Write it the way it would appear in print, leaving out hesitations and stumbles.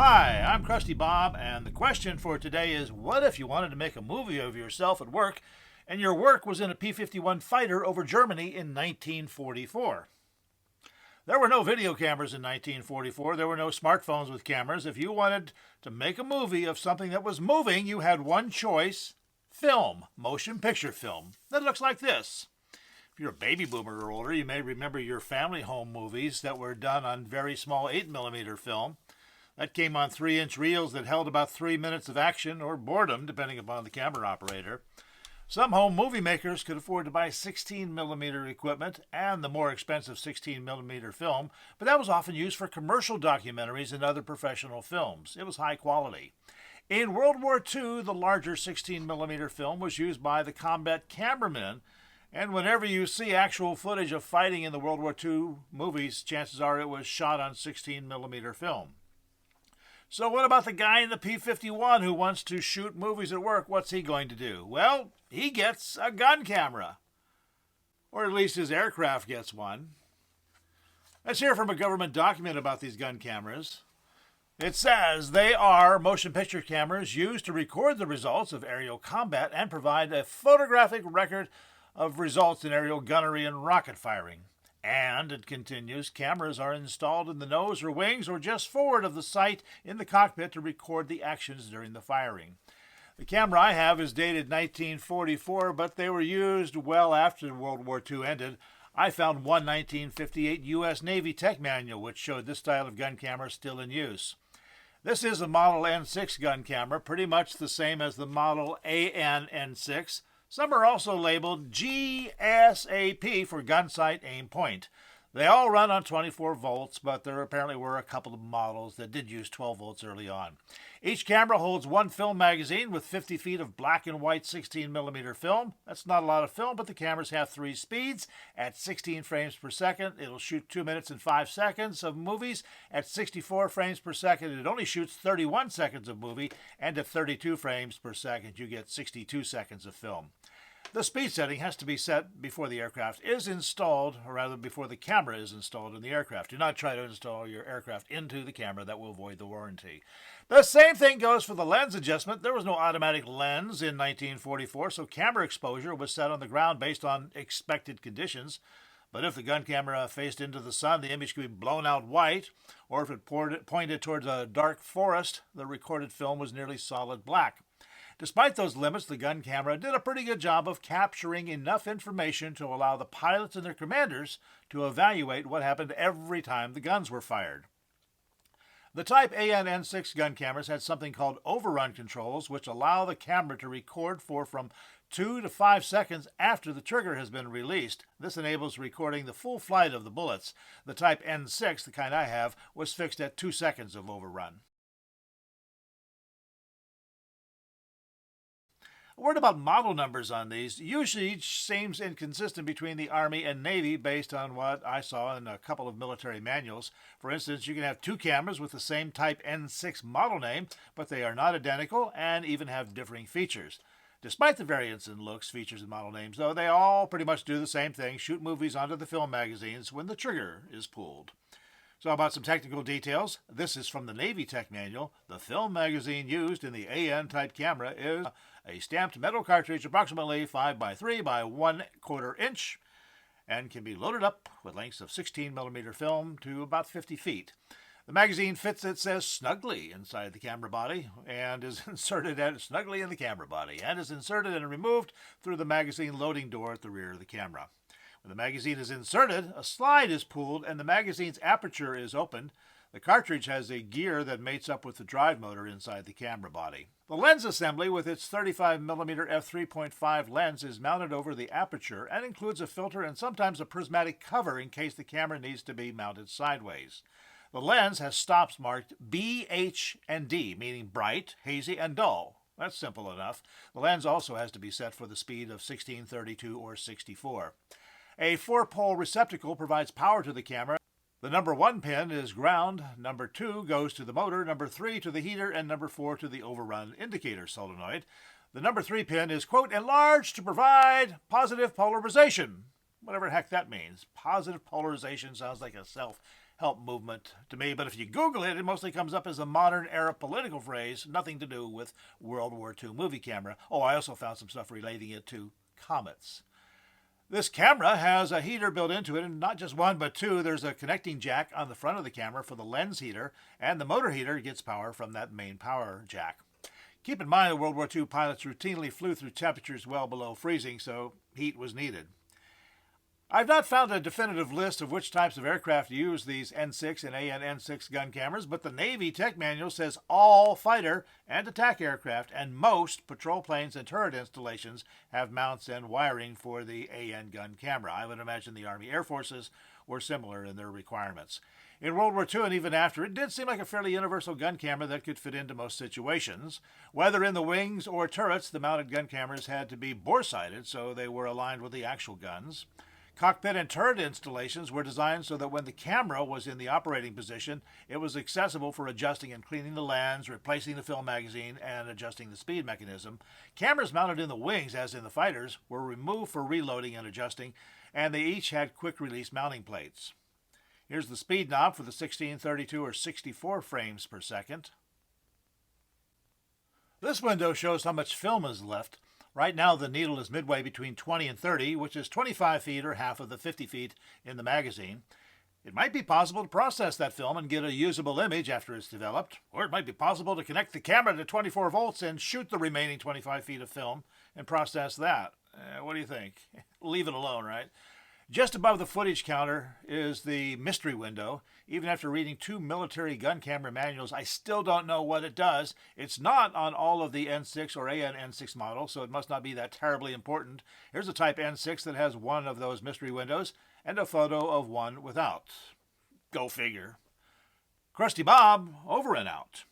Hi, I'm Krusty Bob, and the question for today is what if you wanted to make a movie of yourself at work and your work was in a P-51 fighter over Germany in 1944? There were no video cameras in 1944. There were no smartphones with cameras. If you wanted to make a movie of something that was moving, you had one choice: film, motion picture film. That looks like this. If you're a baby boomer or older, you may remember your family home movies that were done on very small 8mm film. That came on 3-inch reels that held about 3 minutes of action or boredom, depending upon the camera operator. Some home movie makers could afford to buy 16mm equipment and the more expensive 16mm film, but that was often used for commercial documentaries and other professional films. It was high quality. In World War II, the larger 16mm film was used by the combat cameramen, and whenever you see actual footage of fighting in the World War II movies, chances are it was shot on 16mm film. So what about the guy in the P-51 who wants to shoot movies at work? What's he going to do? Well, he gets a gun camera. Or at least his aircraft gets one. Let's hear from a government document about these gun cameras. It says they are motion picture cameras used to record the results of aerial combat and provide a photographic record of results in aerial gunnery and rocket firing. And, it continues, cameras are installed in the nose or wings or just forward of the sight in the cockpit to record the actions during the firing. The camera I have is dated 1944, but they were used well after World War II ended. I found one 1958 U.S. Navy tech manual which showed this style of gun camera still in use. This is a model N-6 gun camera, pretty much the same as the model N-6. Some are also labeled G.S.A.P for gun sight aim point. They all run on 24 volts, but there apparently were a couple of models that did use 12 volts early on. Each camera holds one film magazine with 50 feet of black and white 16mm film. That's not a lot of film, but the cameras have 3 speeds. At 16 frames per second, it'll shoot 2 minutes and 5 seconds of movies. At 64 frames per second, it only shoots 31 seconds of movie. And at 32 frames per second, you get 62 seconds of film. The speed setting has to be set before the aircraft is installed, or rather before the camera is installed in the aircraft. Do not try to install your aircraft into the camera. That will void the warranty. The same thing goes for the lens adjustment. There was no automatic lens in 1944, so camera exposure was set on the ground based on expected conditions. But if the gun camera faced into the sun, the image could be blown out white, or if it pointed towards a dark forest, the recorded film was nearly solid black. Despite those limits, the gun camera did a pretty good job of capturing enough information to allow the pilots and their commanders to evaluate what happened every time the guns were fired. The Type N-6 gun cameras had something called overrun controls, which allow the camera to record for from 2 to 5 seconds after the trigger has been released. This enables recording the full flight of the bullets. The Type N-6, the kind I have, was fixed at 2 seconds of overrun. A word about model numbers on these. Usually seems inconsistent between the Army and Navy based on what I saw in a couple of military manuals. For instance, you can have 2 cameras with the same Type N-6 model name, but they are not identical and even have differing features. Despite the variance in looks, features, and model names, though, they all pretty much do the same thing: shoot movies onto the film magazines when the trigger is pulled. So about some technical details. This is from the Navy Tech Manual. The film magazine used in the AN-type camera is a stamped metal cartridge approximately 5 by 3 by 1/4 inch and can be loaded up with lengths of 16mm film to about 50 feet. The magazine fits, it says, snugly inside the camera body and is inserted and removed through the magazine loading door at the rear of the camera. When the magazine is inserted, a slide is pulled and the magazine's aperture is opened. The cartridge has a gear that mates up with the drive motor inside the camera body. The lens assembly with its 35mm f3.5 lens is mounted over the aperture and includes a filter and sometimes a prismatic cover in case the camera needs to be mounted sideways. The lens has stops marked B, H, and D, meaning bright, hazy, and dull. That's simple enough. The lens also has to be set for the speed of 16, 32, or 64. A 4-pole receptacle provides power to the camera. The number 1 pin is ground, number 2 goes to the motor, number 3 to the heater, and number 4 to the overrun indicator solenoid. The number 3 pin is, quote, enlarged to provide positive polarization. Whatever the heck that means. Positive polarization sounds like a self help movement to me, but if you Google it, it mostly comes up as a modern era political phrase, nothing to do with World War II movie camera. Oh, I also found some stuff relating it to comets. This camera has a heater built into it, and not just one, but two. There's a connecting jack on the front of the camera for the lens heater, and the motor heater gets power from that main power jack. Keep in mind that World War II pilots routinely flew through temperatures well below freezing, so heat was needed. I've not found a definitive list of which types of aircraft use these N-6 and N-6 gun cameras, but the Navy Tech Manual says all fighter and attack aircraft and most patrol planes and turret installations have mounts and wiring for the AN gun camera. I would imagine the Army Air Forces were similar in their requirements. In World War II and even after, it did seem like a fairly universal gun camera that could fit into most situations. Whether in the wings or turrets, the mounted gun cameras had to be bore-sighted, so they were aligned with the actual guns. Cockpit and turret installations were designed so that when the camera was in the operating position, it was accessible for adjusting and cleaning the lens, replacing the film magazine, and adjusting the speed mechanism. Cameras mounted in the wings, as in the fighters, were removed for reloading and adjusting, and they each had quick-release mounting plates. Here's the speed knob for the 16, 32, or 64 frames per second. This window shows how much film is left. Right now, the needle is midway between 20 and 30, which is 25 feet or half of the 50 feet in the magazine. It might be possible to process that film and get a usable image after it's developed, or it might be possible to connect the camera to 24 volts and shoot the remaining 25 feet of film and process that. What do you think? Leave it alone, right? Just above the footage counter is the mystery window. Even after reading 2 military gun camera manuals, I still don't know what it does. It's not on all of the N-6 or N-6 models, so it must not be that terribly important. Here's a Type N-6 that has one of those mystery windows and a photo of one without. Go figure. Krusty Bob, over and out.